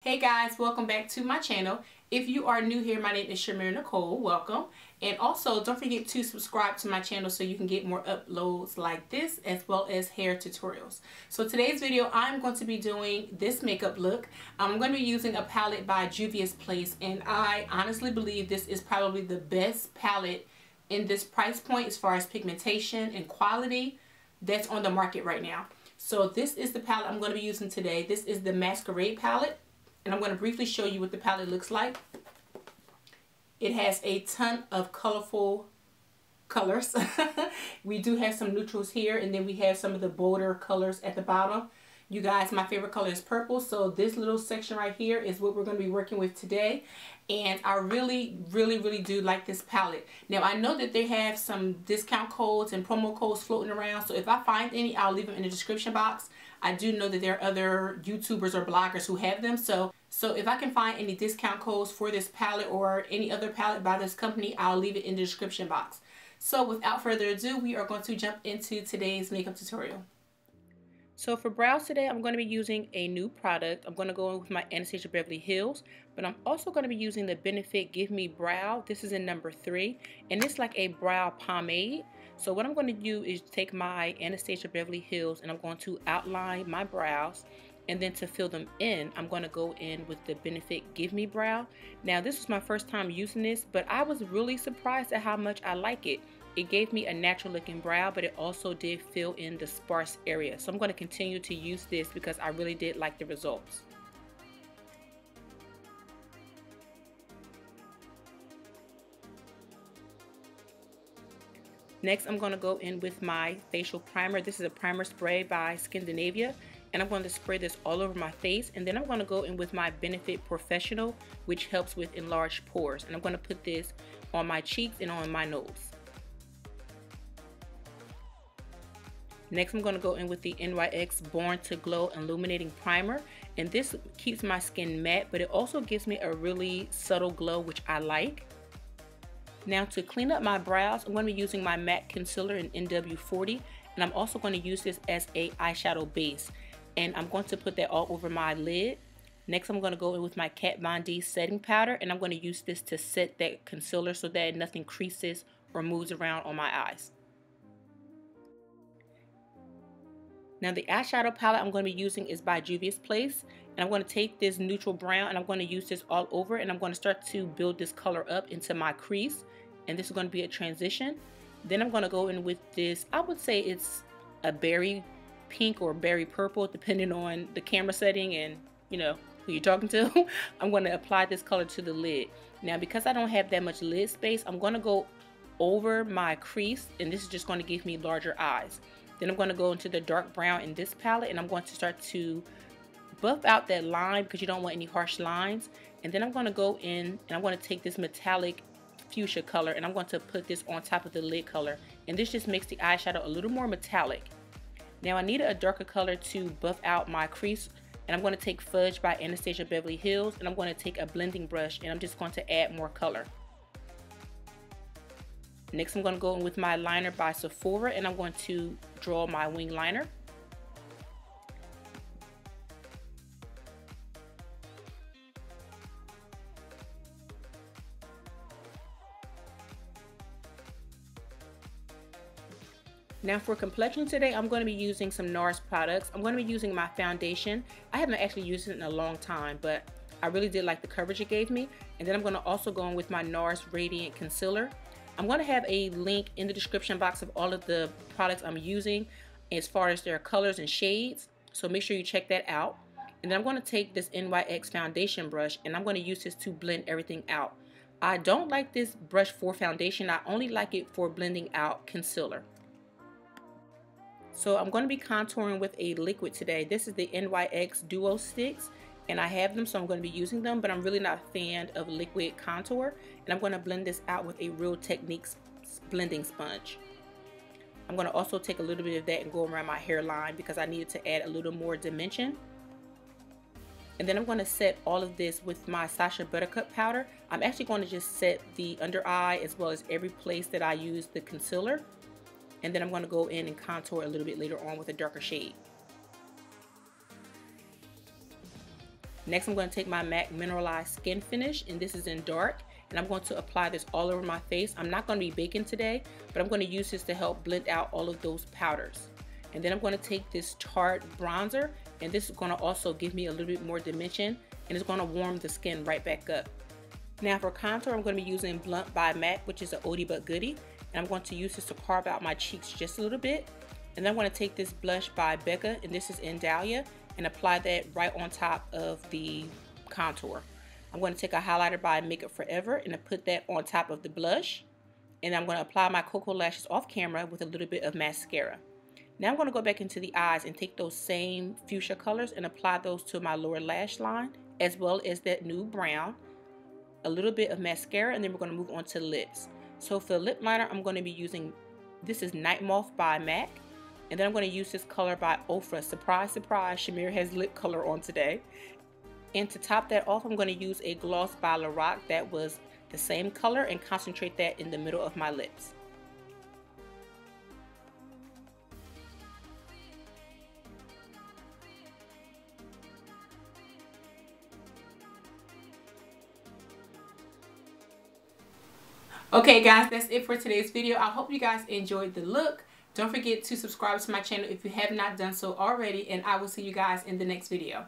Hey guys, welcome back to my channel. If you are new here, my name is Chimere Nicole. Welcome. And also don't forget to subscribe to my channel so you can get more uploads like this as well as hair tutorials. So today's video I'm going to be doing this makeup look. I'm going to be using a palette by Juvias Place, and I honestly believe this is probably the best palette in this price point as far as pigmentation and quality that's on the market right now. So this is the palette I'm going to be using today. This is the Masquerade palette. And I'm going to briefly show you what the palette looks like. It has a ton of colorful colors. We do have some neutrals here, and then we have some of the bolder colors at the bottom. You guys, my favorite color is purple, so this little section right here is what we're going to be working with today. And I really do like this palette. Now, I know that they have some discount codes and promo codes floating around, so if I find any, I'll leave them in the description box. I do know that there are other YouTubers or bloggers who have them, so if I can find any discount codes for this palette or any other palette by this company, I'll leave it in the description box. So without further ado, we are going to jump into today's makeup tutorial. So for brows today, I'm going to be using a new product. I'm going to go in with my Anastasia Beverly Hills, but I'm also going to be using the Benefit Give Me Brow. This is in number 3, and it's like a brow pomade. So what I'm going to do is take my Anastasia Beverly Hills and I'm going to outline my brows, and then to fill them in, I'm going to go in with the Benefit Give Me Brow. Now this was my first time using this, but I was really surprised at how much I like it. It gave me a natural looking brow, but it also did fill in the sparse area. So I'm going to continue to use this because I really did like the results. Next, I'm going to go in with my facial primer. This is a primer spray by Scandinavia, and I'm going to spray this all over my face. And then I'm going to go in with my Benefit Professional, which helps with enlarged pores. And I'm going to put this on my cheeks and on my nose. Next, I'm going to go in with the NYX Born to Glow Illuminating Primer, and this keeps my skin matte, but it also gives me a really subtle glow, which I like. Now to clean up my brows, I'm going to be using my matte concealer in NW40, and I'm also going to use this as a eyeshadow base, and I'm going to put that all over my lid. Next, I'm going to go in with my Kat Von D setting powder, and I'm going to use this to set that concealer so that nothing creases or moves around on my eyes. Now the eyeshadow palette I'm going to be using is by Juvias Place, and I'm going to take this neutral brown and I'm going to use this all over, and I'm going to start to build this color up into my crease, and this is going to be a transition. Then I'm going to go in with this, I would say it's a berry pink or berry purple depending on the camera setting and you know who you're talking to. I'm going to apply this color to the lid. Now because I don't have that much lid space, I'm going to go over my crease, and this is just going to give me larger eyes. Then I'm going to go into the dark brown in this palette, and I'm going to start to buff out that line because you don't want any harsh lines. And then I'm going to go in and I'm going to take this metallic fuchsia color and I'm going to put this on top of the lid color. And this just makes the eyeshadow a little more metallic. Now I need a darker color to buff out my crease, and I'm going to take Fudge by Anastasia Beverly Hills, and I'm going to take a blending brush and I'm just going to add more color. Next, I'm going to go in with my liner by Sephora, and I'm going to draw my wing liner. Now for complexion today, I'm going to be using some NARS products. I'm going to be using my foundation. I haven't actually used it in a long time, but I really did like the coverage it gave me. And then I'm going to also go in with my NARS Radiant Concealer. I'm going to have a link in the description box of all of the products I'm using as far as their colors and shades, so make sure you check that out. And then I'm going to take this NYX foundation brush and I'm going to use this to blend everything out. I don't like this brush for foundation, I only like it for blending out concealer. So I'm going to be contouring with a liquid today. This is the NYX Duo Sticks, and I have them, so I'm going to be using them, but I'm really not a fan of liquid contour, and I'm going to blend this out with a Real Techniques blending sponge. I'm going to also take a little bit of that and go around my hairline because I needed to add a little more dimension. And then I'm going to set all of this with my Sacha Buttercup powder. I'm actually going to just set the under eye as well as every place that I use the concealer, and then I'm going to go in and contour a little bit later on with a darker shade. Next, I'm going to take my MAC Mineralized Skin Finish, and this is in dark, and I'm going to apply this all over my face. I'm not going to be baking today, but I'm going to use this to help blend out all of those powders. And then I'm going to take this Tarte bronzer, and this is going to also give me a little bit more dimension, and it's going to warm the skin right back up. Now for contour, I'm going to be using Blunt by MAC, which is an oldie but goodie, and I'm going to use this to carve out my cheeks just a little bit. And then I'm going to take this blush by Becca, and this is in Dahlia, and apply that right on top of the contour. I'm going to take a highlighter by Makeup Forever and put that on top of the blush. And I'm going to apply my Cocoa Lashes off camera with a little bit of mascara. Now I'm going to go back into the eyes and take those same fuchsia colors and apply those to my lower lash line, as well as that nude brown. A little bit of mascara, and then we're going to move on to lips. So for the lip liner, I'm going to be using, this is Night Moth by MAC. And then I'm going to use this color by Ofra. Surprise, surprise, Chimere has lip color on today. And to top that off, I'm going to use a gloss by Lorac that was the same color and concentrate that in the middle of my lips. Okay guys, that's it for today's video. I hope you guys enjoyed the look. Don't forget to subscribe to my channel if you have not done so already, and I will see you guys in the next video.